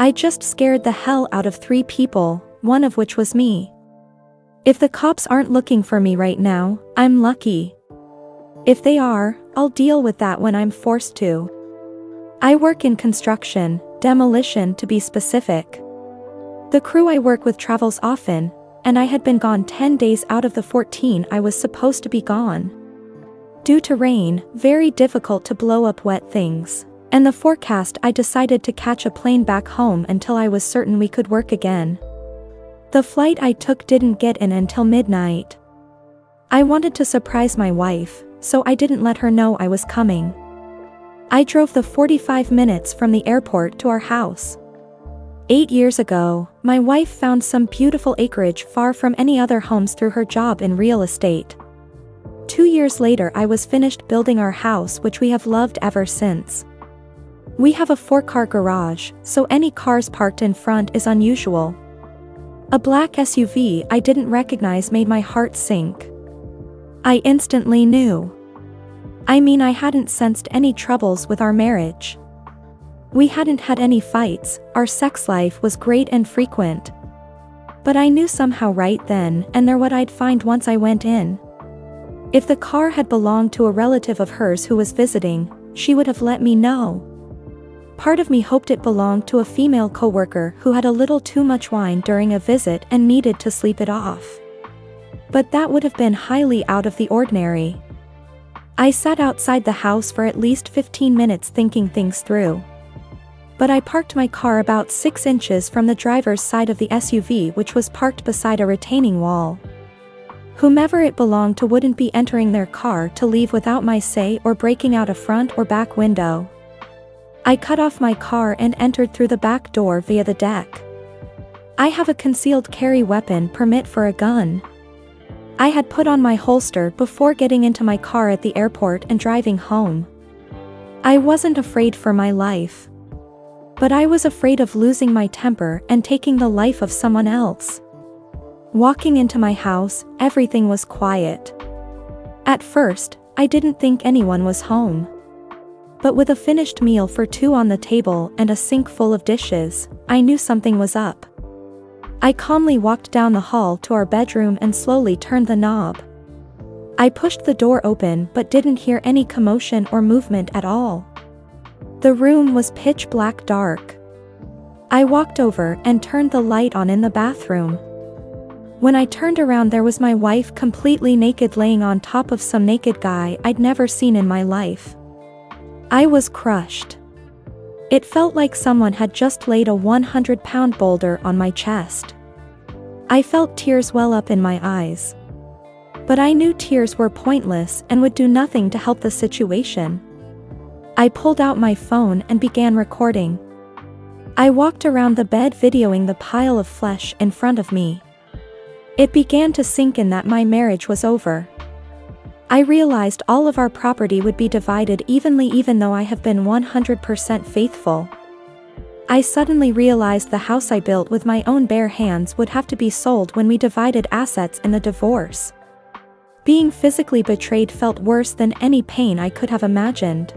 I just scared the hell out of 3 people, one of which was me. If the cops aren't looking for me right now, I'm lucky. If they are, I'll deal with that when I'm forced to. I work in construction, demolition to be specific. The crew I work with travels often, and I had been gone 10 days out of the 14 I was supposed to be gone. Due to rain, very difficult to blow up wet things, and the forecast, I decided to catch a plane back home until I was certain we could work again. The flight I took didn't get in until midnight. I wanted to surprise my wife, so I didn't let her know I was coming. I drove the 45 minutes from the airport to our house. 8 years ago, my wife found some beautiful acreage far from any other homes through her job in real estate. 2 years later I was finished building our house, which we have loved ever since. We have a 4-car garage, so any cars parked in front is unusual. A black SUV I didn't recognize made my heart sink. I instantly knew. I hadn't sensed any troubles with our marriage. We hadn't had any fights, our sex life was great and frequent. But I knew somehow right then and there what I'd find once I went in. If the car had belonged to a relative of hers who was visiting, she would have let me know. Part of me hoped it belonged to a female coworker who had a little too much wine during a visit and needed to sleep it off. But that would have been highly out of the ordinary. I sat outside the house for at least 15 minutes thinking things through. But I parked my car about 6 inches from the driver's side of the SUV, which was parked beside a retaining wall. Whomever it belonged to wouldn't be entering their car to leave without my say or breaking out a front or back window. I cut off my car and entered through the back door via the deck. I have a concealed carry weapon permit for a gun. I had put on my holster before getting into my car at the airport and driving home. I wasn't afraid for my life. But I was afraid of losing my temper and taking the life of someone else. Walking into my house, everything was quiet. At first, I didn't think anyone was home. But with a finished meal for 2 on the table and a sink full of dishes, I knew something was up. I calmly walked down the hall to our bedroom and slowly turned the knob. I pushed the door open but didn't hear any commotion or movement at all. The room was pitch black dark. I walked over and turned the light on in the bathroom. When I turned around, there was my wife completely naked laying on top of some naked guy I'd never seen in my life. I was crushed. It felt like someone had just laid a 100-pound boulder on my chest. I felt tears well up in my eyes. But I knew tears were pointless and would do nothing to help the situation. I pulled out my phone and began recording. I walked around the bed videoing the pile of flesh in front of me. It began to sink in that my marriage was over. I realized all of our property would be divided evenly even though I have been 100% faithful. I suddenly realized the house I built with my own bare hands would have to be sold when we divided assets in the divorce. Being physically betrayed felt worse than any pain I could have imagined.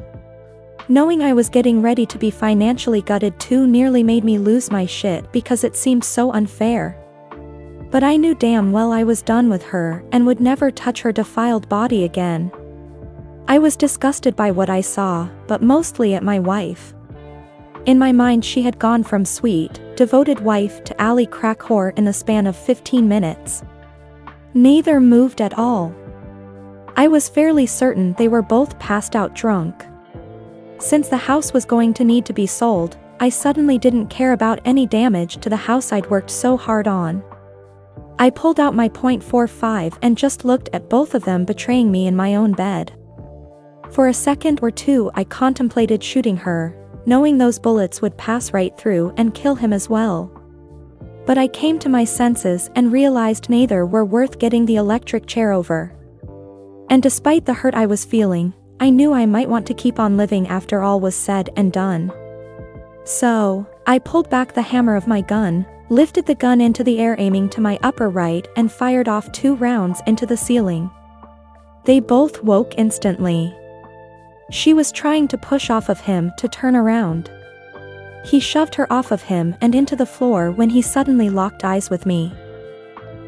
Knowing I was getting ready to be financially gutted too nearly made me lose my shit because it seemed so unfair. But I knew damn well I was done with her and would never touch her defiled body again. I was disgusted by what I saw, but mostly at my wife. In my mind, she had gone from sweet, devoted wife to alley crack whore in the span of 15 minutes. Neither moved at all. I was fairly certain they were both passed out drunk. Since the house was going to need to be sold, I suddenly didn't care about any damage to the house I'd worked so hard on. I pulled out my .45 and just looked at both of them betraying me in my own bed. For a second or two I contemplated shooting her, knowing those bullets would pass right through and kill him as well. But I came to my senses and realized neither were worth getting the electric chair over. And despite the hurt I was feeling, I knew I might want to keep on living after all was said and done. So, I pulled back the hammer of my gun, lifted the gun into the air aiming to my upper right and fired off 2 rounds into the ceiling. They both woke instantly. She was trying to push off of him to turn around. He shoved her off of him and into the floor when he suddenly locked eyes with me.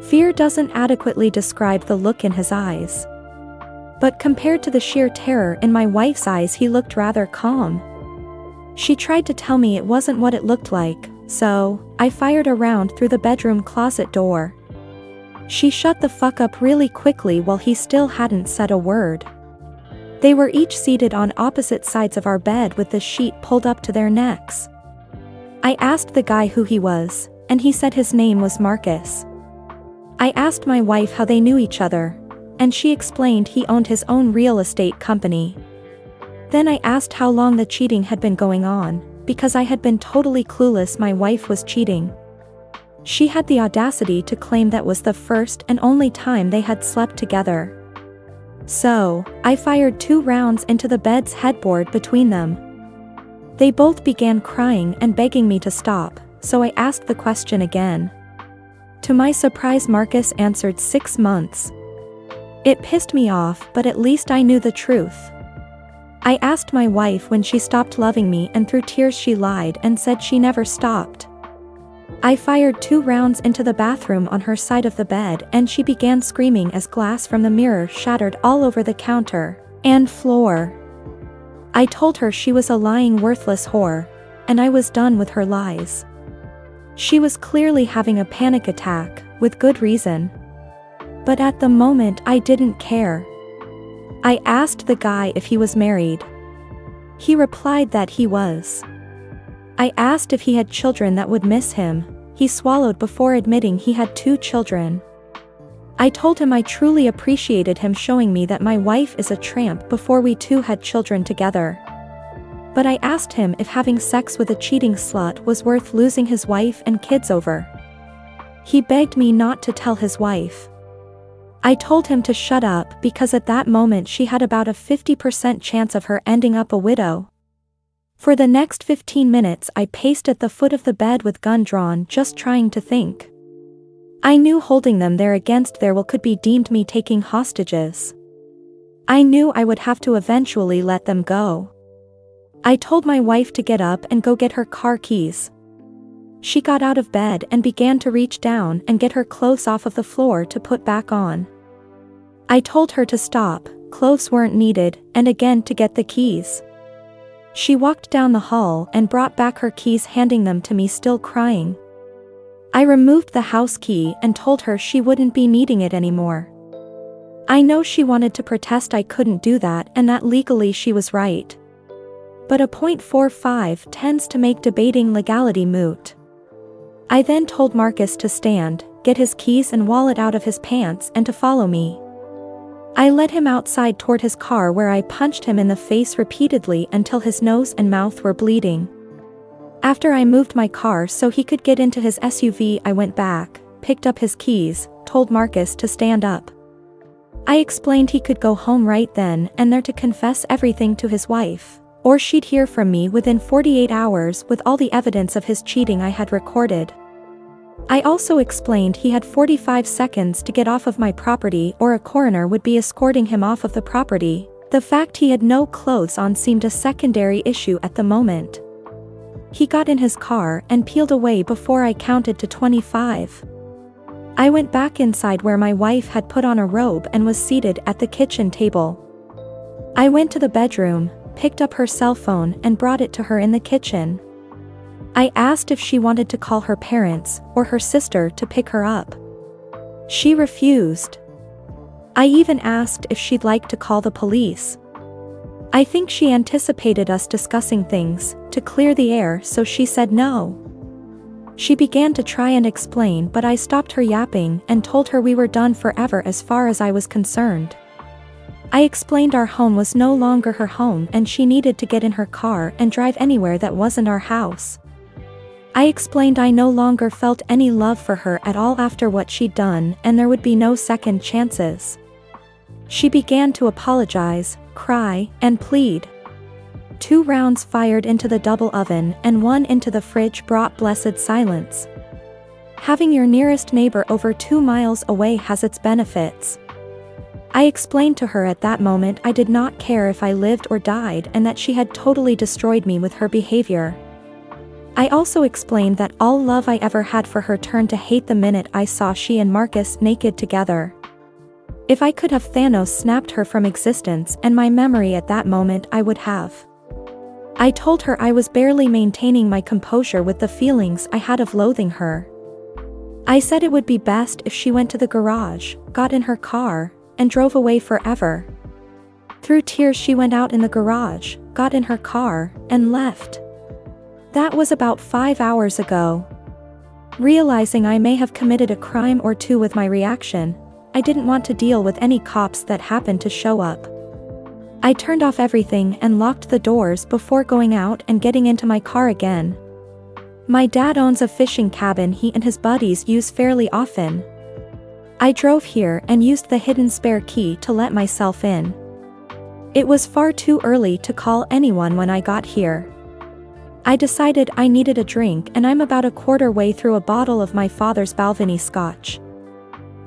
Fear doesn't adequately describe the look in his eyes. But compared to the sheer terror in my wife's eyes, he looked rather calm. She tried to tell me it wasn't what it looked like, so I fired a round through the bedroom closet door. She shut the fuck up really quickly while he still hadn't said a word. They were each seated on opposite sides of our bed with the sheet pulled up to their necks. I asked the guy who he was, and he said his name was Marcus. I asked my wife how they knew each other, and she explained he owned his own real estate company. Then I asked how long the cheating had been going on, because I had been totally clueless my wife was cheating. She had the audacity to claim that was the first and only time they had slept together. So, I fired 2 rounds into the bed's headboard between them. They both began crying and begging me to stop, so I asked the question again. To my surprise, Marcus answered 6 months. It pissed me off, but at least I knew the truth. I asked my wife when she stopped loving me, and through tears she lied and said she never stopped. I fired 2 rounds into the bathroom on her side of the bed, and she began screaming as glass from the mirror shattered all over the counter and floor. I told her she was a lying, worthless whore, and I was done with her lies. She was clearly having a panic attack, with good reason. But at the moment I didn't care. I asked the guy if he was married. He replied that he was. I asked if he had children that would miss him. He swallowed before admitting he had 2 children. I told him I truly appreciated him showing me that my wife is a tramp before we 2 had children together. But I asked him if having sex with a cheating slut was worth losing his wife and kids over. He begged me not to tell his wife. I told him to shut up because at that moment she had about a 50% chance of her ending up a widow. For the next 15 minutes I paced at the foot of the bed with gun drawn, just trying to think. I knew holding them there against their will could be deemed me taking hostages. I knew I would have to eventually let them go. I told my wife to get up and go get her car keys. She got out of bed and began to reach down and get her clothes off of the floor to put back on. I told her to stop, clothes weren't needed, and again to get the keys. She walked down the hall and brought back her keys, handing them to me still crying. I removed the house key and told her she wouldn't be needing it anymore. I know she wanted to protest I couldn't do that and that legally she was right. But a .45 tends to make debating legality moot. I then told Marcus to stand, get his keys and wallet out of his pants and to follow me. I led him outside toward his car, where I punched him in the face repeatedly until his nose and mouth were bleeding. After I moved my car so he could get into his SUV, I went back, picked up his keys, told Marcus to stand up. I explained he could go home right then and there to confess everything to his wife, or she'd hear from me within 48 hours with all the evidence of his cheating I had recorded. I also explained he had 45 seconds to get off of my property or a coroner would be escorting him off of the property. The fact he had no clothes on seemed a secondary issue at the moment. He got in his car and peeled away before I counted to 25. I went back inside where my wife had put on a robe and was seated at the kitchen table. I went to the bedroom, picked up her cell phone and brought it to her in the kitchen. I asked if she wanted to call her parents or her sister to pick her up. She refused. I even asked if she'd like to call the police. I think she anticipated us discussing things to clear the air, so she said no. She began to try and explain, but I stopped her yapping and told her we were done forever as far as I was concerned. I explained our home was no longer her home and she needed to get in her car and drive anywhere that wasn't our house. I explained I no longer felt any love for her at all after what she'd done and there would be no second chances. She began to apologize, cry, and plead. 2 rounds fired into the double oven and 1 into the fridge brought blessed silence. Having your nearest neighbor over 2 miles away has its benefits. I explained to her at that moment I did not care if I lived or died and that she had totally destroyed me with her behavior. I also explained that all love I ever had for her turned to hate the minute I saw she and Marcus naked together. If I could have Thanos snapped her from existence and my memory at that moment, I would have. I told her I was barely maintaining my composure with the feelings I had of loathing her. I said it would be best if she went to the garage, got in her car, and drove away forever. Through tears she went out in the garage, got in her car, and left. That was about 5 hours ago. Realizing I may have committed a crime or two with my reaction, I didn't want to deal with any cops that happened to show up. I turned off everything and locked the doors before going out and getting into my car again. My dad owns a fishing cabin he and his buddies use fairly often. I drove here and used the hidden spare key to let myself in. It was far too early to call anyone when I got here. I decided I needed a drink and I'm about a quarter way through a bottle of my father's Balvenie scotch.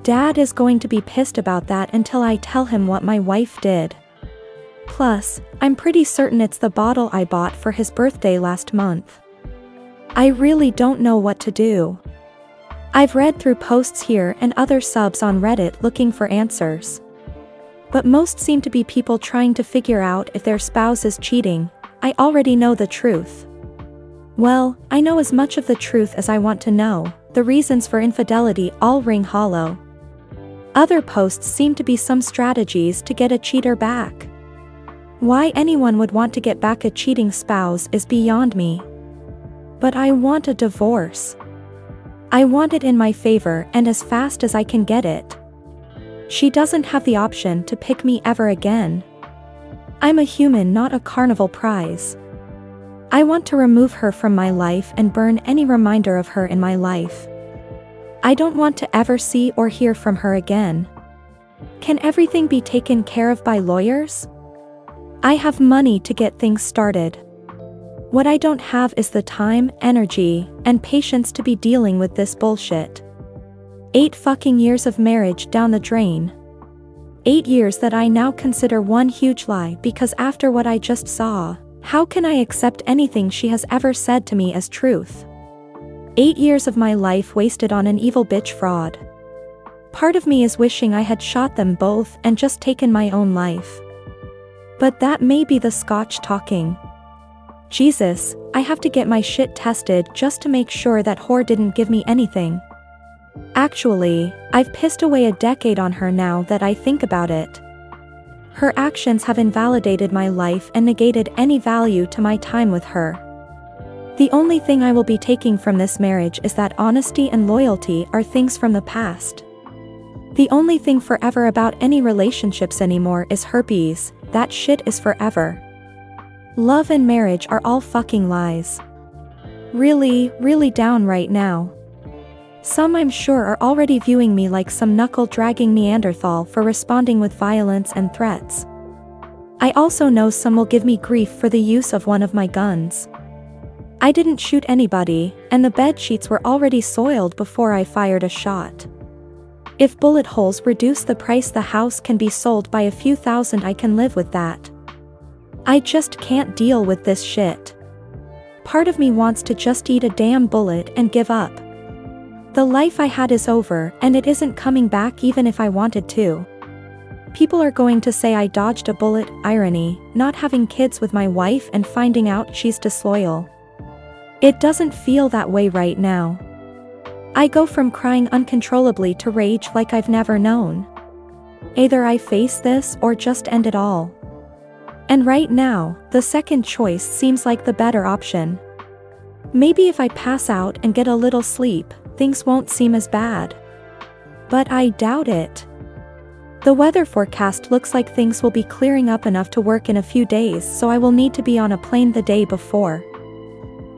Dad is going to be pissed about that until I tell him what my wife did. Plus, I'm pretty certain it's the bottle I bought for his birthday last month. I really don't know what to do. I've read through posts here and other subs on Reddit looking for answers. But most seem to be people trying to figure out if their spouse is cheating. I already know the truth. Well, I know as much of the truth as I want to know. The reasons for infidelity all ring hollow. Other posts seem to be some strategies to get a cheater back. Why anyone would want to get back a cheating spouse is beyond me. But I want a divorce. I want it in my favor and as fast as I can get it. She doesn't have the option to pick me ever again. I'm a human, not a carnival prize. I want to remove her from my life and burn any reminder of her in my life. I don't want to ever see or hear from her again. Can everything be taken care of by lawyers? I have money to get things started. What I don't have is the time, energy, and patience to be dealing with this bullshit. 8 fucking years of marriage down the drain. 8 years that I now consider one huge lie because after what I just saw, how can I accept anything she has ever said to me as truth? 8 years of my life wasted on an evil bitch fraud. Part of me is wishing I had shot them both and just taken my own life. But that may be the scotch talking. Jesus, I have to get my shit tested just to make sure that whore didn't give me anything. Actually, I've pissed away a decade on her now that I think about it. Her actions have invalidated my life and negated any value to my time with her. The only thing I will be taking from this marriage is that honesty and loyalty are things from the past. The only thing forever about any relationships anymore is herpes. That shit is forever. Love and marriage are all fucking lies. Really, really down right now. Some I'm sure are already viewing me like some knuckle-dragging Neanderthal for responding with violence and threats. I also know some will give me grief for the use of one of my guns. I didn't shoot anybody, and the bed sheets were already soiled before I fired a shot. If bullet holes reduce the price the house can be sold by a few thousand, I can live with that. I just can't deal with this shit. Part of me wants to just eat a damn bullet and give up. The life I had is over and it isn't coming back even if I wanted to. People are going to say I dodged a bullet. Irony, not having kids with my wife and finding out she's disloyal. It doesn't feel that way right now. I go from crying uncontrollably to rage like I've never known. Either I face this or just end it all. And right now, the second choice seems like the better option. Maybe if I pass out and get a little sleep, things won't seem as bad. But I doubt it. The weather forecast looks like things will be clearing up enough to work in a few days, so I will need to be on a plane the day before.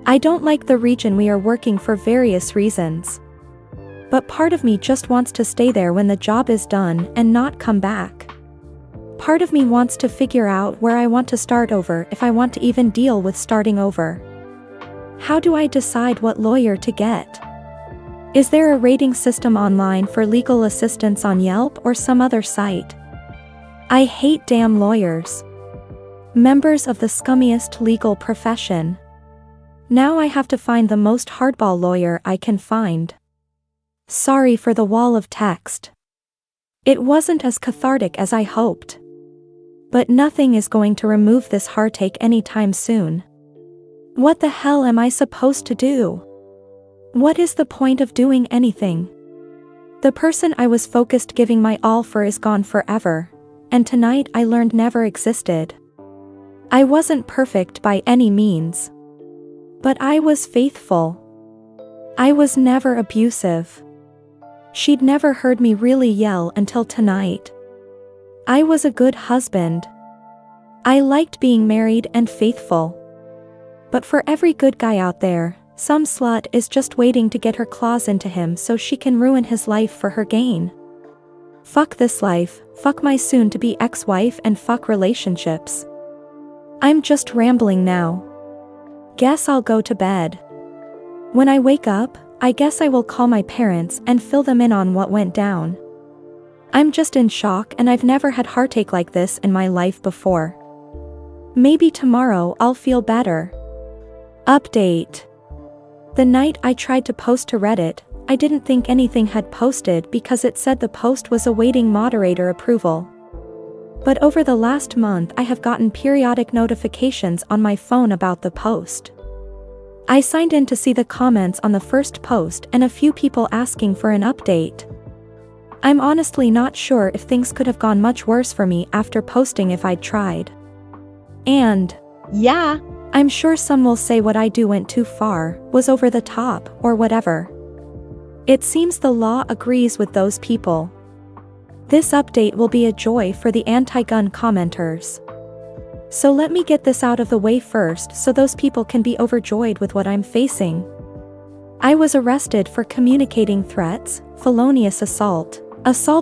I don't like the region we are working for various reasons. But part of me just wants to stay there when the job is done and not come back. Part of me wants to figure out where I want to start over if I want to even deal with starting over. How do I decide what lawyer to get? Is there a rating system online for legal assistance on Yelp or some other site? I hate damn lawyers. Members of the scummiest legal profession. Now I have to find the most hardball lawyer I can find. Sorry for the wall of text. It wasn't as cathartic as I hoped. But nothing is going to remove this heartache anytime soon. What the hell am I supposed to do? What is the point of doing anything? The person I was focused giving my all for is gone forever, and tonight I learned never existed. I wasn't perfect by any means. But I was faithful. I was never abusive. She'd never heard me really yell until tonight. I was a good husband. I liked being married and faithful. But for every good guy out there, some slut is just waiting to get her claws into him so she can ruin his life for her gain. Fuck this life, fuck my soon-to-be ex-wife, and fuck relationships. I'm just rambling now. Guess I'll go to bed. When I wake up, I guess I will call my parents and fill them in on what went down. I'm just in shock, and I've never had heartache like this in my life before. Maybe tomorrow I'll feel better. Update. The night I tried to post to Reddit, I didn't think anything had posted because it said the post was awaiting moderator approval. But over the last month I have gotten periodic notifications on my phone about the post. I signed in to see the comments on the first post and a few people asking for an update. I'm honestly not sure if things could have gone much worse for me after posting if I'd tried. And, yeah, I'm sure some will say what I do went too far, was over the top, or whatever. It seems the law agrees with those people. This update will be a joy for the anti-gun commenters. So let me get this out of the way first so those people can be overjoyed with what I'm facing. I was arrested for communicating threats, felonious assault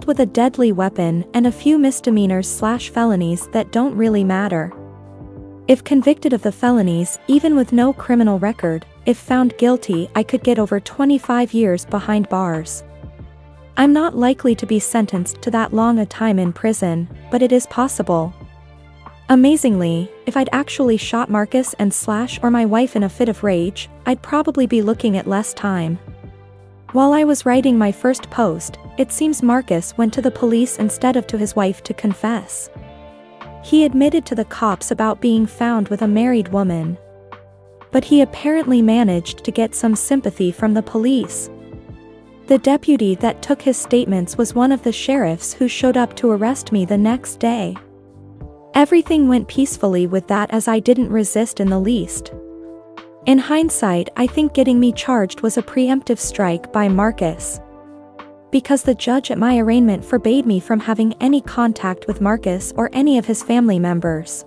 with a deadly weapon, and a few misdemeanors/felonies that don't really matter. If convicted of the felonies, even with no criminal record, if found guilty, I could get over 25 years behind bars. I'm not likely to be sentenced to that long a time in prison, but it is possible. Amazingly, if I'd actually shot Marcus and Slash or my wife in a fit of rage, I'd probably be looking at less time. While I was writing my first post, it seems Marcus went to the police instead of to his wife to confess. He admitted to the cops about being found with a married woman. But he apparently managed to get some sympathy from the police. The deputy that took his statements was one of the sheriffs who showed up to arrest me the next day. Everything went peacefully with that, as I didn't resist in the least. In hindsight, I think getting me charged was a preemptive strike by Marcus. Because the judge at my arraignment forbade me from having any contact with Marcus or any of his family members.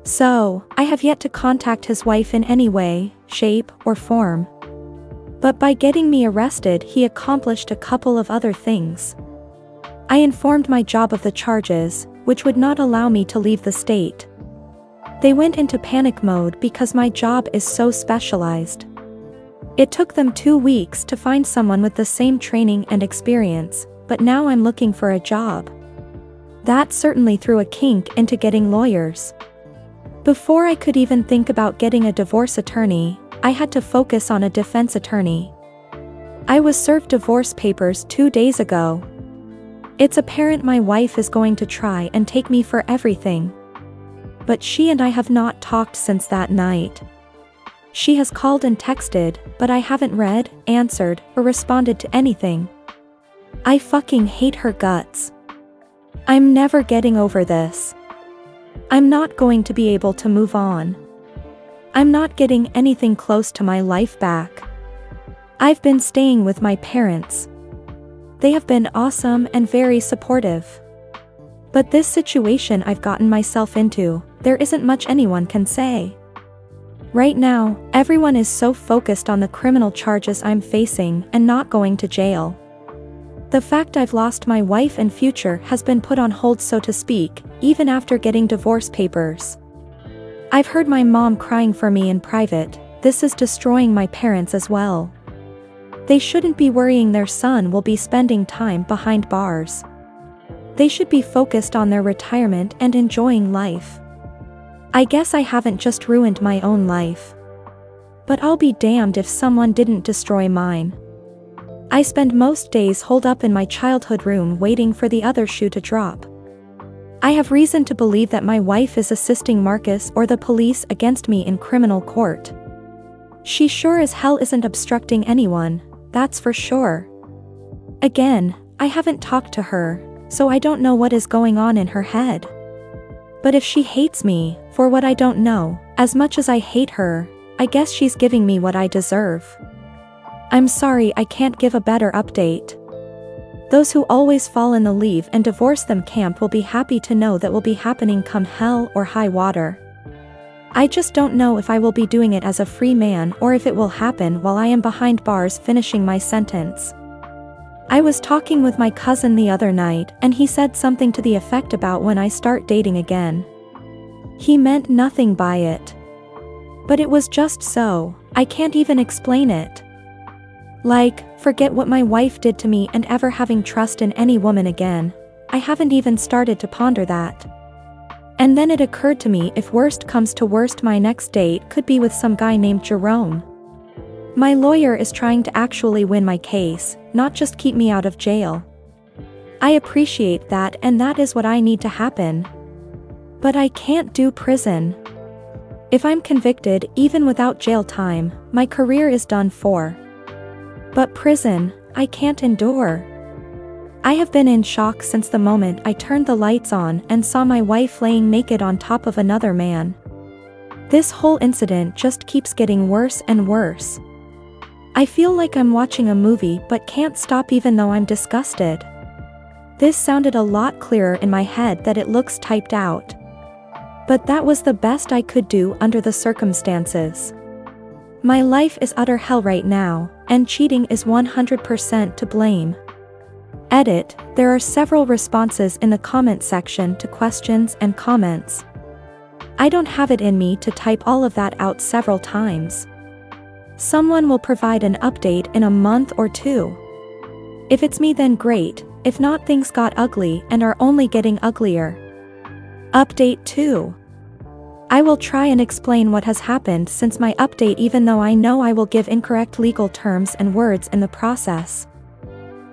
So, I have yet to contact his wife in any way, shape, or form. But by getting me arrested, he accomplished a couple of other things. I informed my job of the charges, which would not allow me to leave the state. They went into panic mode because my job is so specialized. It took them 2 weeks to find someone with the same training and experience, but now I'm looking for a job. That certainly threw a kink into getting lawyers. Before I could even think about getting a divorce attorney, I had to focus on a defense attorney. I was served divorce papers 2 days ago. It's apparent my wife is going to try and take me for everything. But she and I have not talked since that night. She has called and texted, but I haven't read, answered, or responded to anything. I fucking hate her guts. I'm never getting over this. I'm not going to be able to move on. I'm not getting anything close to my life back. I've been staying with my parents. They have been awesome and very supportive. But this situation I've gotten myself into, there isn't much anyone can say. Right now, everyone is so focused on the criminal charges I'm facing and not going to jail. The fact I've lost my wife and future has been put on hold, so to speak, even after getting divorce papers. I've heard my mom crying for me in private. This is destroying my parents as well. They shouldn't be worrying their son will be spending time behind bars. They should be focused on their retirement and enjoying life. I guess I haven't just ruined my own life. But I'll be damned if someone didn't destroy mine. I spend most days holed up in my childhood room waiting for the other shoe to drop. I have reason to believe that my wife is assisting Marcus or the police against me in criminal court. She sure as hell isn't obstructing anyone, that's for sure. Again, I haven't talked to her, so I don't know what is going on in her head. But if she hates me, for what I don't know, as much as I hate her, I guess she's giving me what I deserve. I'm sorry I can't give a better update. Those who always fall in the leave and divorce them camp will be happy to know that will be happening come hell or high water. I just don't know if I will be doing it as a free man or if it will happen while I am behind bars finishing my sentence. I was talking with my cousin the other night and he said something to the effect about when I start dating again. He meant nothing by it. But it was just so, I can't even explain it. Like, forget what my wife did to me and ever having trust in any woman again. I haven't even started to ponder that. And then it occurred to me if worst comes to worst my next date could be with some guy named Jerome. My lawyer is trying to actually win my case, not just keep me out of jail. I appreciate that and that is what I need to happen. But I can't do prison. If I'm convicted, even without jail time, my career is done for. But prison, I can't endure. I have been in shock since the moment I turned the lights on and saw my wife laying naked on top of another man. This whole incident just keeps getting worse and worse. I feel like I'm watching a movie but can't stop even though I'm disgusted. This sounded a lot clearer in my head that it looks typed out. But that was the best I could do under the circumstances. My life is utter hell right now, and cheating is 100% to blame. Edit, there are several responses in the comment section to questions and comments. I don't have it in me to type all of that out several times. Someone will provide an update in a month or two. If it's me then great, if not things got ugly and are only getting uglier. Update 2. I will try and explain what has happened since my update even though I know I will give incorrect legal terms and words in the process.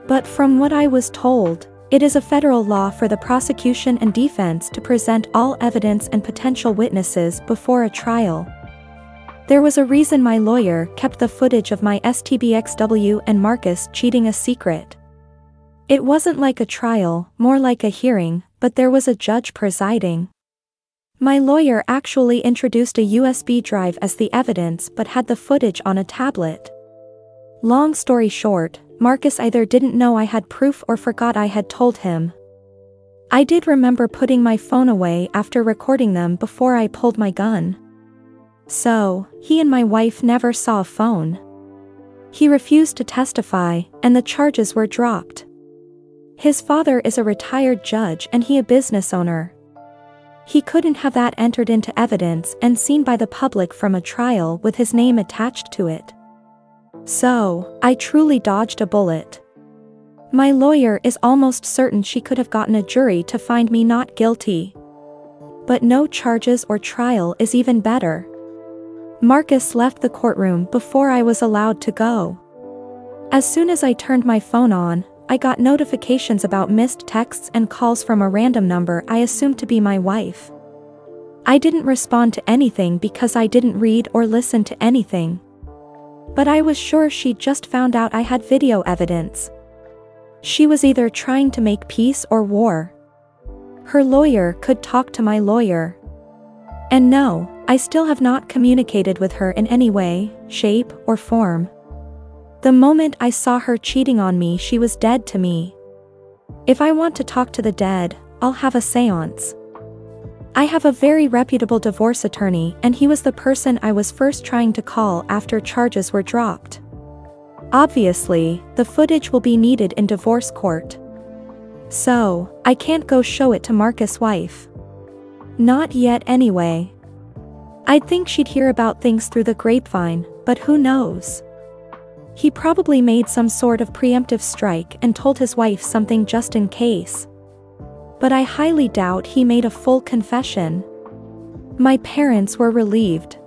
But from what I was told, it is a federal law for the prosecution and defense to present all evidence and potential witnesses before a trial. There was a reason my lawyer kept the footage of my STBXW and Marcus cheating a secret. It wasn't like a trial, more like a hearing, but there was a judge presiding. My lawyer actually introduced a USB drive as the evidence but had the footage on a tablet. Long story short, Marcus either didn't know I had proof or forgot I had told him. I did remember putting my phone away after recording them before I pulled my gun. So, he and my wife never saw a phone. He refused to testify, and the charges were dropped. His father is a retired judge and he a business owner. He couldn't have that entered into evidence and seen by the public from a trial with his name attached to it. So, I truly dodged a bullet. My lawyer is almost certain she could have gotten a jury to find me not guilty. But no charges or trial is even better. Marcus left the courtroom before I was allowed to go. As soon as I turned my phone on, I got notifications about missed texts and calls from a random number I assumed to be my wife. I didn't respond to anything because I didn't read or listen to anything. But I was sure she'd just found out I had video evidence. She was either trying to make peace or war. Her lawyer could talk to my lawyer. And no, I still have not communicated with her in any way, shape, or form. The moment I saw her cheating on me, she was dead to me. If I want to talk to the dead, I'll have a seance. I have a very reputable divorce attorney and he was the person I was first trying to call after charges were dropped. Obviously, the footage will be needed in divorce court. So, I can't go show it to Marcus' wife. Not yet anyway. I'd think she'd hear about things through the grapevine, but who knows? He probably made some sort of preemptive strike and told his wife something just in case. But I highly doubt he made a full confession. My parents were relieved.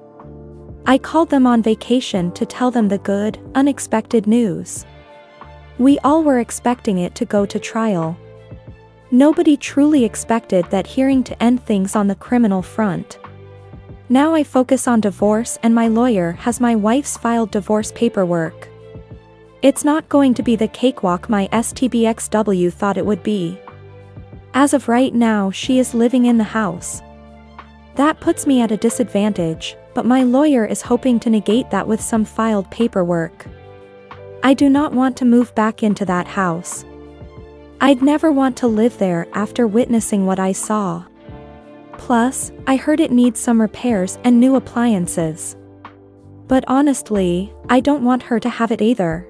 I called them on vacation to tell them the good, unexpected news. We all were expecting it to go to trial. Nobody truly expected that hearing to end things on the criminal front. Now I focus on divorce, and my lawyer has my wife's filed divorce paperwork. It's not going to be the cakewalk my STBXW thought it would be. As of right now, she is living in the house. That puts me at a disadvantage, but my lawyer is hoping to negate that with some filed paperwork. I do not want to move back into that house. I'd never want to live there after witnessing what I saw. Plus, I heard it needs some repairs and new appliances. But honestly, I don't want her to have it either.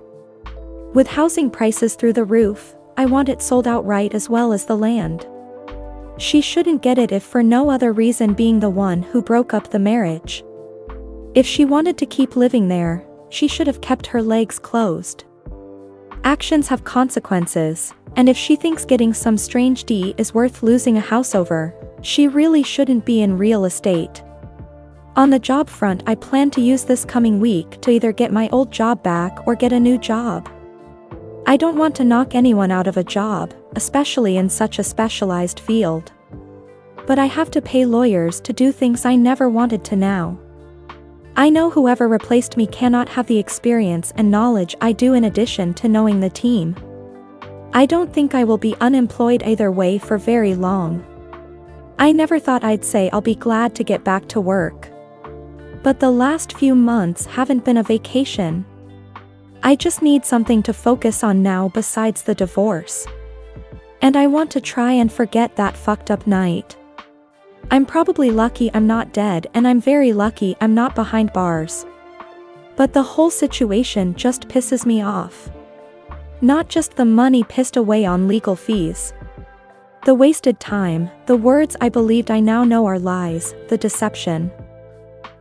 With housing prices through the roof, I want it sold outright as well as the land. She shouldn't get it if for no other reason being the one who broke up the marriage. If she wanted to keep living there, she should have kept her legs closed. Actions have consequences, and if she thinks getting some strange D is worth losing a house over, she really shouldn't be in real estate. On the job front, I plan to use this coming week to either get my old job back or get a new job. I don't want to knock anyone out of a job, especially in such a specialized field. But I have to pay lawyers to do things I never wanted to now. I know whoever replaced me cannot have the experience and knowledge I do in addition to knowing the team. I don't think I will be unemployed either way for very long. I never thought I'd say I'll be glad to get back to work. But the last few months haven't been a vacation. I just need something to focus on now besides the divorce. And I want to try and forget that fucked up night. I'm probably lucky I'm not dead, and I'm very lucky I'm not behind bars. But the whole situation just pisses me off. Not just the money pissed away on legal fees. The wasted time, the words I believed I now know are lies, the deception.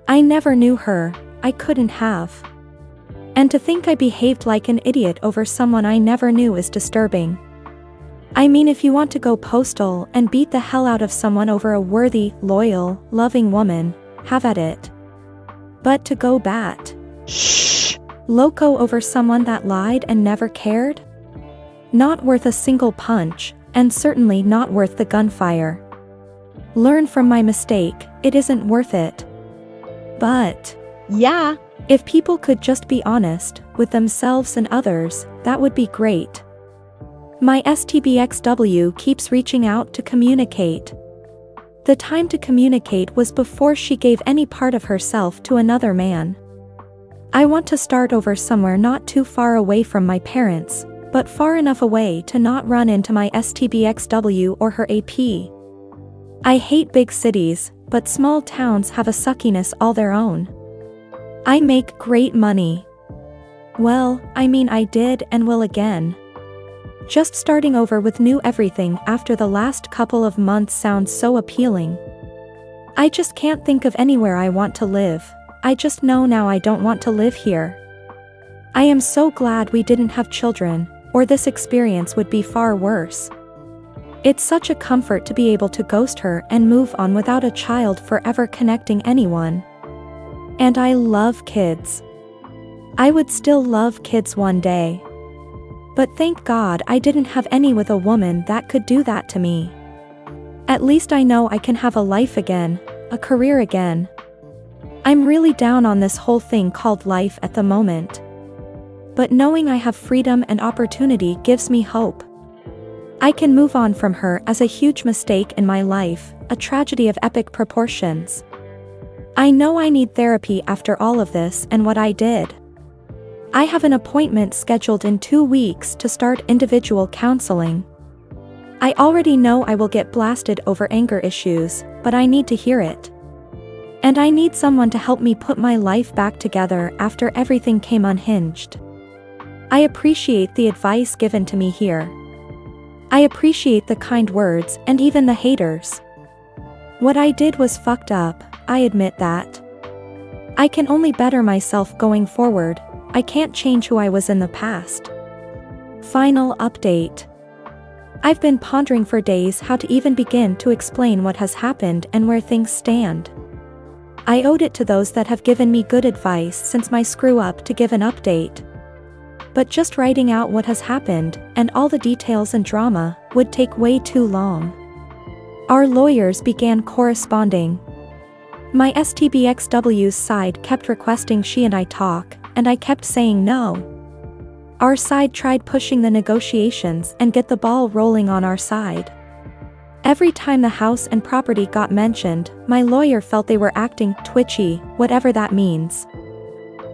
I never knew her, I couldn't have. And to think I behaved like an idiot over someone I never knew is disturbing. I mean, if you want to go postal and beat the hell out of someone over a worthy, loyal, loving woman, have at it. But to go bat loco over someone that lied and never cared? Not worth a single punch, and certainly not worth the gunfire. Learn from my mistake, it isn't worth it. But yeah, if people could just be honest with themselves and others, that would be great. My STBXW keeps reaching out to communicate. The time to communicate was before she gave any part of herself to another man. I want to start over somewhere not too far away from my parents, but far enough away to not run into my STBXW or her AP. I hate big cities, but small towns have a suckiness all their own. I make great money. Well, I mean, I did and will again. Just starting over with new everything after the last couple of months sounds so appealing. I just can't think of anywhere I want to live. I just know now I don't want to live here. I am so glad we didn't have children, or this experience would be far worse. It's such a comfort to be able to ghost her and move on without a child forever connecting anyone. And I love kids. I would still love kids one day. But thank God I didn't have any with a woman that could do that to me. At least I know I can have a life again, a career again. I'm really down on this whole thing called life at the moment. But knowing I have freedom and opportunity gives me hope. I can move on from her as a huge mistake in my life, a tragedy of epic proportions. I know I need therapy after all of this and what I did. I have an appointment scheduled in 2 weeks to start individual counseling. I already know I will get blasted over anger issues, but I need to hear it. And I need someone to help me put my life back together after everything came unhinged. I appreciate the advice given to me here. I appreciate the kind words and even the haters. What I did was fucked up, I admit that. I can only better myself going forward. I can't change who I was in the past. Final update. I've been pondering for days how to even begin to explain what has happened and where things stand. I owed it to those that have given me good advice since my screw-up to give an update. But just writing out what has happened, and all the details and drama, would take way too long. Our lawyers began corresponding. My STBXW's side kept requesting she and I talk, and I kept saying no. Our side tried pushing the negotiations and get the ball rolling on our side. Every time the house and property got mentioned, my lawyer felt they were acting twitchy, whatever that means.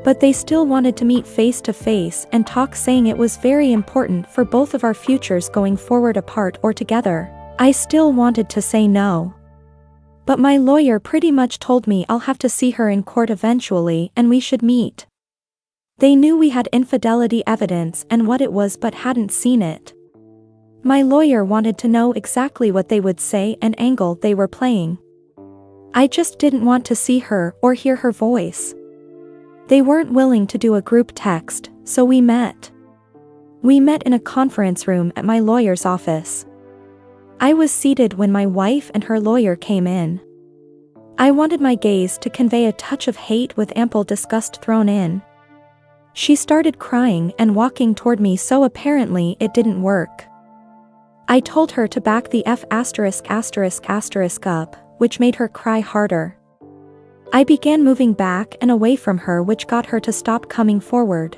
But they still wanted to meet face to face and talk, saying it was very important for both of our futures going forward apart or together. I still wanted to say no. But my lawyer pretty much told me I'll have to see her in court eventually and we should meet. They knew we had infidelity evidence and what it was but hadn't seen it. My lawyer wanted to know exactly what they would say and angle they were playing. I just didn't want to see her or hear her voice. They weren't willing to do a group text, so we met. We met in a conference room at my lawyer's office. I was seated when my wife and her lawyer came in. I wanted my gaze to convey a touch of hate with ample disgust thrown in. She started crying and walking toward me, so apparently it didn't work. I told her to back the F*** up, which made her cry harder. I began moving back and away from her, which got her to stop coming forward.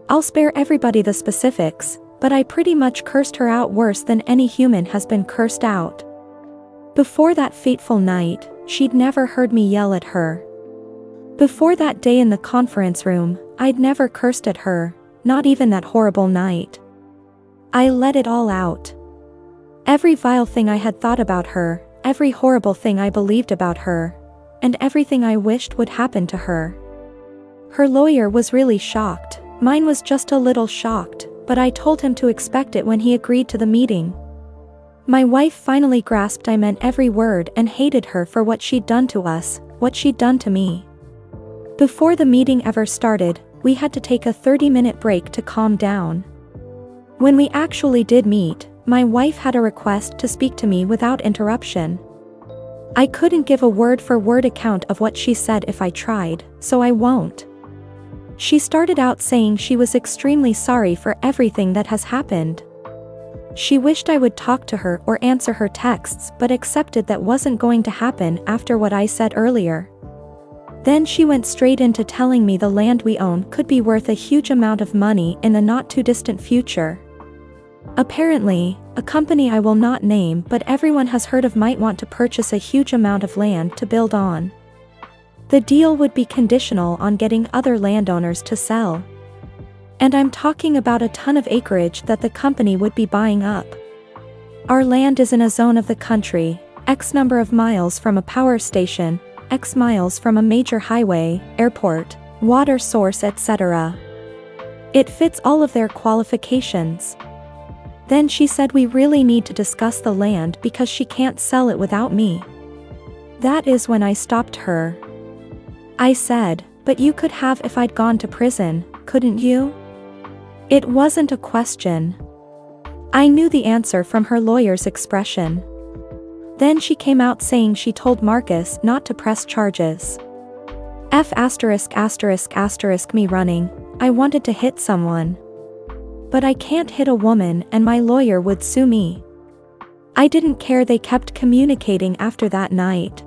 I'll spare everybody the specifics, but I pretty much cursed her out worse than any human has been cursed out. Before that fateful night, she'd never heard me yell at her. Before that day in the conference room, I'd never cursed at her, not even that horrible night. I let it all out. Every vile thing I had thought about her, every horrible thing I believed about her, and everything I wished would happen to her. Her lawyer was really shocked, mine was just a little shocked, but I told him to expect it when he agreed to the meeting. My wife finally grasped I meant every word and hated her for what she'd done to us, what she'd done to me. Before the meeting ever started, we had to take a 30-minute break to calm down. When we actually did meet, my wife had a request to speak to me without interruption. I couldn't give a word-for-word account of what she said if I tried, so I won't. She started out saying she was extremely sorry for everything that has happened. She wished I would talk to her or answer her texts, but accepted that wasn't going to happen after what I said earlier. Then she went straight into telling me the land we own could be worth a huge amount of money in the not-too-distant future. Apparently, a company I will not name but everyone has heard of might want to purchase a huge amount of land to build on. The deal would be conditional on getting other landowners to sell. And I'm talking about a ton of acreage that the company would be buying up. Our land is in a zone of the country, X number of miles from a power station, X miles from a major highway, airport, water source, etc. It fits all of their qualifications. Then she said we really need to discuss the land because she can't sell it without me. That is when I stopped her. I said, but you could have if I'd gone to prison, couldn't you? It wasn't a question. I knew the answer from her lawyer's expression. Then she came out saying she told Marcus not to press charges. Me running, I wanted to hit someone. But I can't hit a woman and my lawyer would sue me. I didn't care, they kept communicating after that night.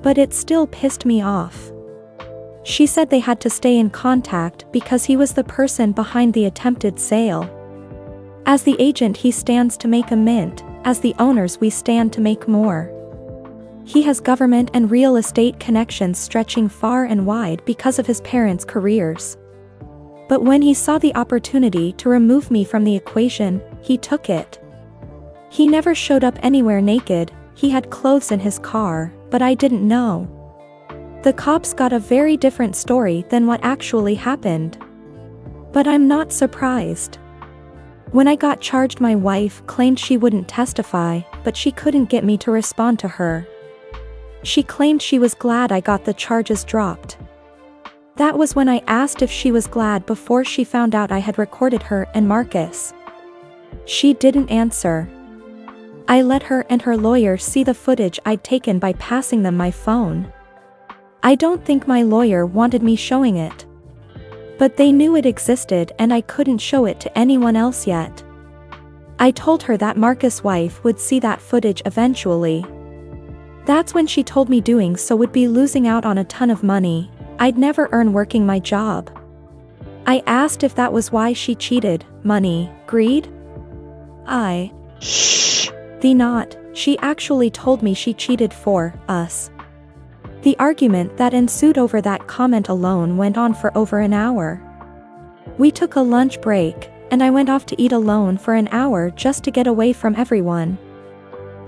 But it still pissed me off. She said they had to stay in contact because he was the person behind the attempted sale. As the agent he stands to make a mint, as the owners we stand to make more. He has government and real estate connections stretching far and wide because of his parents' careers. But when he saw the opportunity to remove me from the equation, he took it. He never showed up anywhere naked, he had clothes in his car, but I didn't know. The cops got a very different story than what actually happened. But I'm not surprised. When I got charged, my wife claimed she wouldn't testify, but she couldn't get me to respond to her. She claimed she was glad I got the charges dropped. That was when I asked if she was glad before she found out I had recorded her and Marcus. She didn't answer. I let her and her lawyer see the footage I'd taken by passing them my phone. I don't think my lawyer wanted me showing it. But they knew it existed and I couldn't show it to anyone else yet. I told her that Marcus' wife would see that footage eventually. That's when she told me doing so would be losing out on a ton of money. I'd never earn working my job. I asked if that was why she cheated. Money, greed? Not. She actually told me she cheated for us. The argument that ensued over that comment alone went on for over an hour. We took a lunch break, and I went off to eat alone for an hour just to get away from everyone.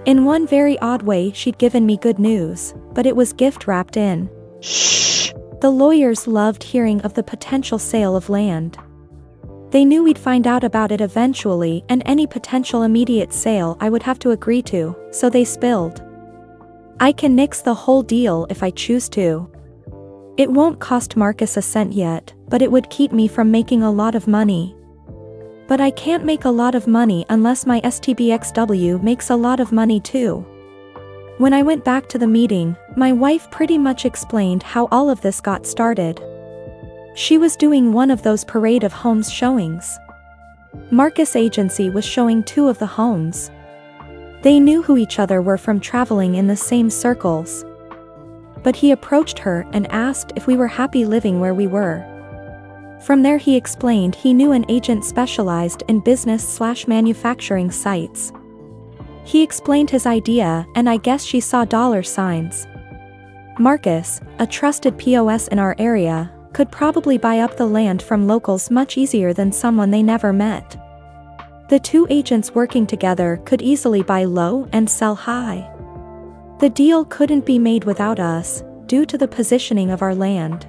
In one very odd way, she'd given me good news, but it was gift wrapped in. The lawyers loved hearing of the potential sale of land. They knew we'd find out about it eventually, and any potential immediate sale I would have to agree to, so they spilled. I can nix the whole deal if I choose to. It won't cost Marcus a cent yet, but it would keep me from making a lot of money. But I can't make a lot of money unless my STBXW makes a lot of money too. When I went back to the meeting, my wife pretty much explained how all of this got started. She was doing one of those parade of homes showings. Marcus' agency was showing 2 of the homes. They knew who each other were from traveling in the same circles. But he approached her and asked if we were happy living where we were. From there he explained he knew an agent specialized in business/manufacturing sites. He explained his idea and I guess she saw dollar signs. Marcus, a trusted POS in our area, could probably buy up the land from locals much easier than someone they never met. The 2 agents working together could easily buy low and sell high. The deal couldn't be made without us, due to the positioning of our land.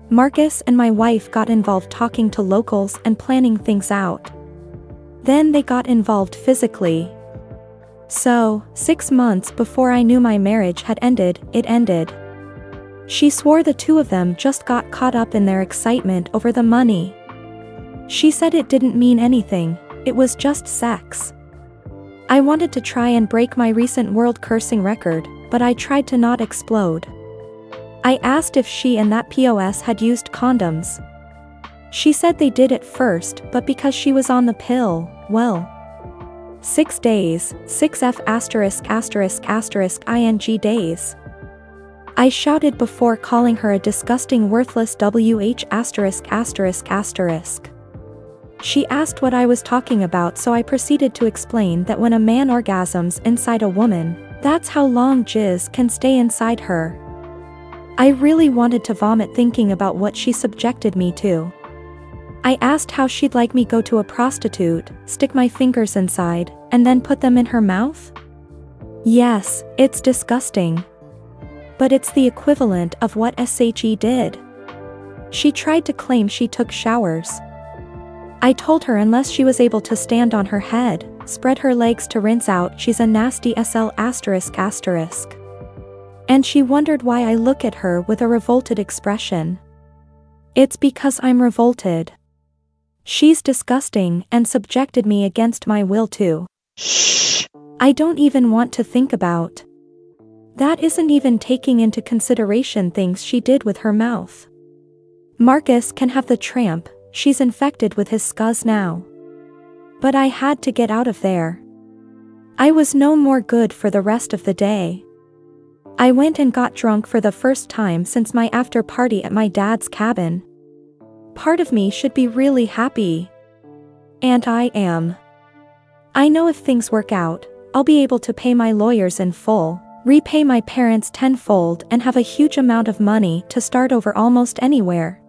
Marcus and my wife got involved talking to locals and planning things out. Then they got involved physically. So, 6 months before I knew my marriage had ended, it ended. She swore the 2 of them just got caught up in their excitement over the money. She said it didn't mean anything, it was just sex. I wanted to try and break my recent world cursing record, but I tried to not explode. I asked if she and that POS had used condoms. She said they did at first, but because she was on the pill, well. 6 days, 6F******ing days. I shouted before calling her a disgusting worthless WH******. She asked what I was talking about, so I proceeded to explain that when a man orgasms inside a woman, that's how long jizz can stay inside her. I really wanted to vomit thinking about what she subjected me to. I asked how she'd like me go to a prostitute, stick my fingers inside, and then put them in her mouth? Yes, it's disgusting. But it's the equivalent of what SHE did. She tried to claim she took showers. I told her unless she was able to stand on her head, spread her legs to rinse out, she's a nasty SL****. And she wondered why I look at her with a revolted expression. It's because I'm revolted. She's disgusting and subjected me against my will to. I don't even want to think about. That isn't even taking into consideration things she did with her mouth. Marcus can have the tramp, she's infected with his scuzz now. But I had to get out of there. I was no more good for the rest of the day. I went and got drunk for the first time since my after party at my dad's cabin. Part of me should be really happy. And I am. I know if things work out, I'll be able to pay my lawyers in full, repay my parents tenfold, and have a huge amount of money to start over almost anywhere.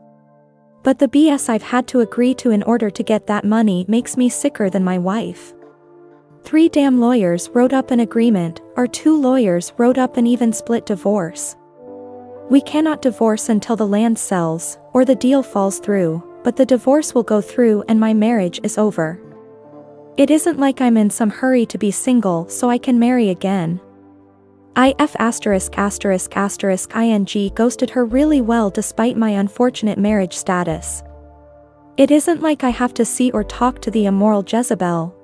But the BS I've had to agree to in order to get that money makes me sicker than my wife. 3 damn lawyers wrote up an agreement, or 2 lawyers wrote up an even split divorce. We cannot divorce until the land sells, or the deal falls through, but the divorce will go through and my marriage is over. It isn't like I'm in some hurry to be single so I can marry again. ing ghosted her really well despite my unfortunate marriage status. It isn't like I have to see or talk to the immoral Jezebel.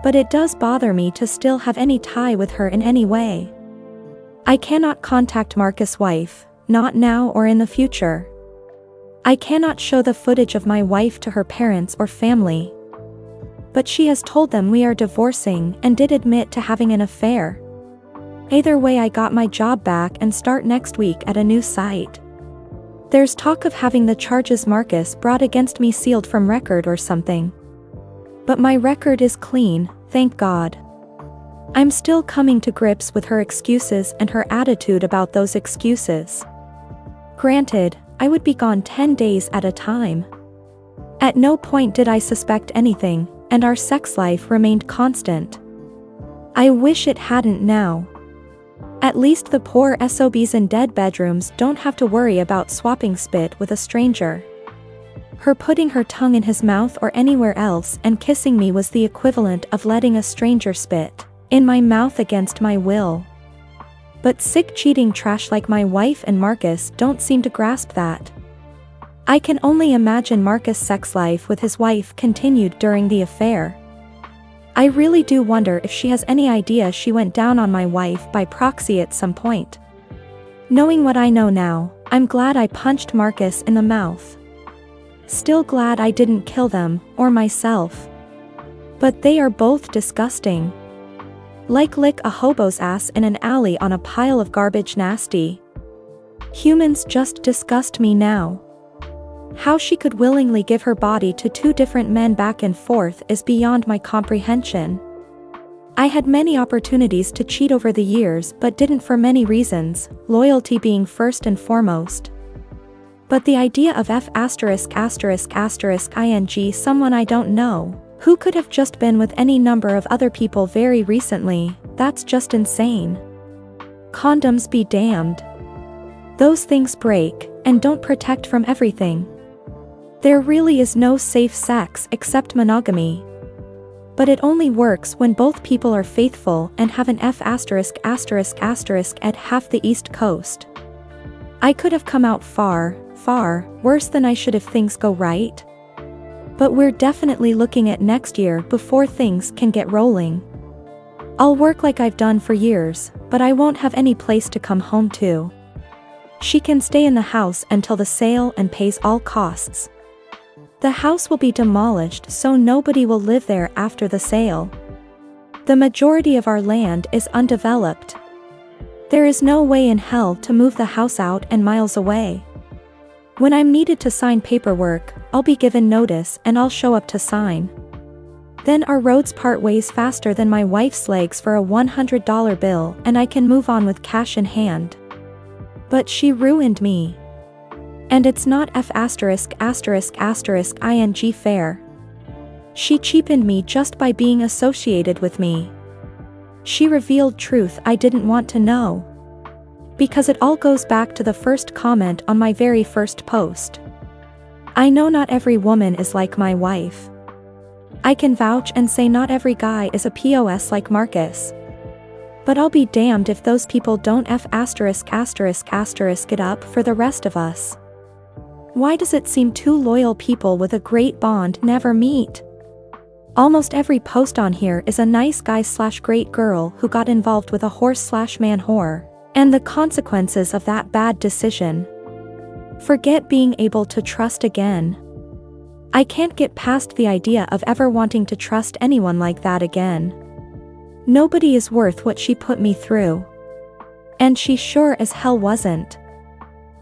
But it does bother me to still have any tie with her in any way. I cannot contact Marcus' wife, not now or in the future. I cannot show the footage of my wife to her parents or family. But she has told them we are divorcing and did admit to having an affair. Either way, I got my job back and start next week at a new site. There's talk of having the charges Marcus brought against me sealed from record or something. But my record is clean, thank God. I'm still coming to grips with her excuses and her attitude about those excuses. Granted, I would be gone 10 days at a time. At no point did I suspect anything, and our sex life remained constant. I wish it hadn't now. At least the poor SOBs in dead bedrooms don't have to worry about swapping spit with a stranger. Her putting her tongue in his mouth or anywhere else and kissing me was the equivalent of letting a stranger spit in my mouth against my will. But sick cheating trash like my wife and Marcus don't seem to grasp that. I can only imagine Marcus' sex life with his wife continued during the affair. I really do wonder if she has any idea she went down on my wife by proxy at some point. Knowing what I know now, I'm glad I punched Marcus in the mouth. Still glad I didn't kill them, or myself. But they are both disgusting. Like lick a hobo's ass in an alley on a pile of garbage nasty. Humans just disgust me now. How she could willingly give her body to two different men back and forth is beyond my comprehension. I had many opportunities to cheat over the years but didn't for many reasons, loyalty being first and foremost. But the idea of ****ing someone I don't know, who could have just been with any number of other people very recently, that's just insane. Condoms be damned. Those things break, and don't protect from everything. There really is no safe sex except monogamy. But it only works when both people are faithful and have an ***** at half the East Coast. I could have come out far, far worse than I should if things go right. But we're definitely looking at next year before things can get rolling. I'll work like I've done for years, but I won't have any place to come home to. She can stay in the house until the sale and pays all costs. The house will be demolished so nobody will live there after the sale. The majority of our land is undeveloped. There is no way in hell to move the house out and miles away. When I'm needed to sign paperwork, I'll be given notice and I'll show up to sign. Then our roads part ways faster than my wife's legs for a $100 bill and I can move on with cash in hand. But she ruined me. And it's not ****ing fair. She cheapened me just by being associated with me. She revealed truth I didn't want to know. Because it all goes back to the first comment on my very first post. I know not every woman is like my wife. I can vouch and say not every guy is a POS like Marcus. But I'll be damned if those people don't it up for the rest of us. Why does it seem two loyal people with a great bond never meet? Almost every post on here is a nice guy/great girl who got involved with a horse/man whore, and the consequences of that bad decision. Forget being able to trust again. I can't get past the idea of ever wanting to trust anyone like that again. Nobody is worth what she put me through. And she sure as hell wasn't.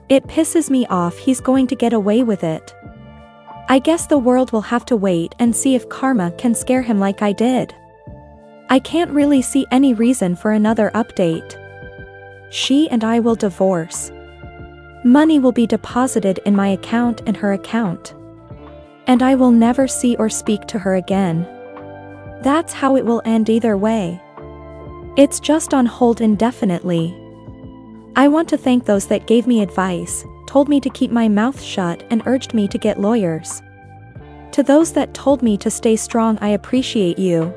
It pisses me off he's going to get away with it. I guess the world will have to wait and see if karma can scare him like I did. I can't really see any reason for another update. She and I will divorce. Money will be deposited in my account and her account. And I will never see or speak to her again. That's how it will end either way. It's just on hold indefinitely. I want to thank those that gave me advice, told me to keep my mouth shut and urged me to get lawyers. To those that told me to stay strong, I appreciate you.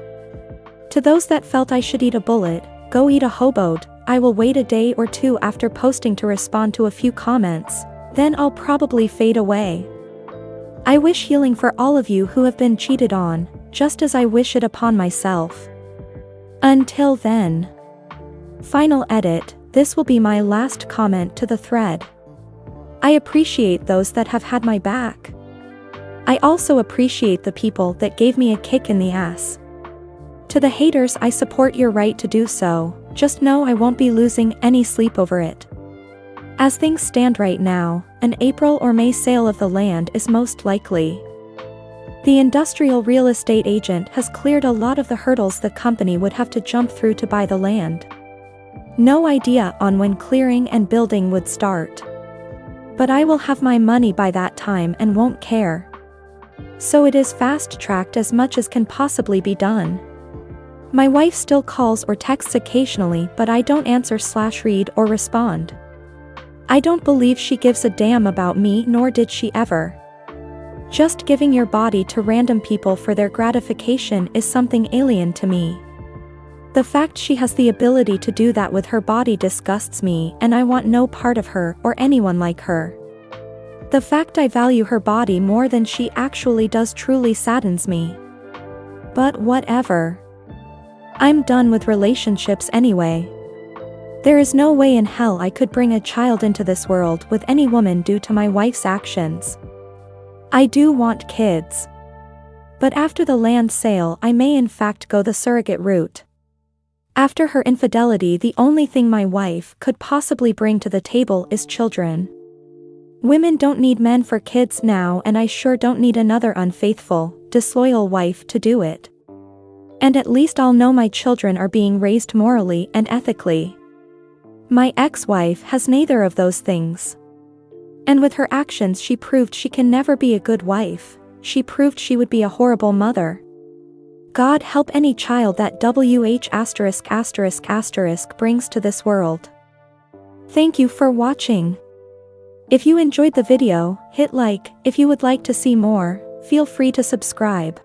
To those that felt I should eat a bullet, go eat a hobo. I will wait a day or two after posting to respond to a few comments, then I'll probably fade away. I wish healing for all of you who have been cheated on, just as I wish it upon myself. Until then. Final edit. This will be my last comment to the thread. I appreciate those that have had my back. I also appreciate the people that gave me a kick in the ass. To the haters, I support your right to do so, just know I won't be losing any sleep over it. As things stand right now, an April or May sale of the land is most likely. The industrial real estate agent has cleared a lot of the hurdles the company would have to jump through to buy the land. No idea on when clearing and building would start. But I will have my money by that time and won't care. So it is fast-tracked as much as can possibly be done. My wife still calls or texts occasionally, but I don't answer/read or respond. I don't believe she gives a damn about me, nor did she ever. Just giving your body to random people for their gratification is something alien to me. The fact she has the ability to do that with her body disgusts me, and I want no part of her or anyone like her. The fact I value her body more than she actually does truly saddens me. But whatever. I'm done with relationships anyway. There is no way in hell I could bring a child into this world with any woman due to my wife's actions. I do want kids. But after the land sale, I may in fact go the surrogate route. After her infidelity, the only thing my wife could possibly bring to the table is children. Women don't need men for kids now, and I sure don't need another unfaithful, disloyal wife to do it. And at least I'll know my children are being raised morally and ethically. My ex-wife has neither of those things. And with her actions she proved she can never be a good wife, she proved she would be a horrible mother. God help any child that WH*** brings to this world. Thank you for watching. If you enjoyed the video, hit like. If you would like to see more, feel free to subscribe.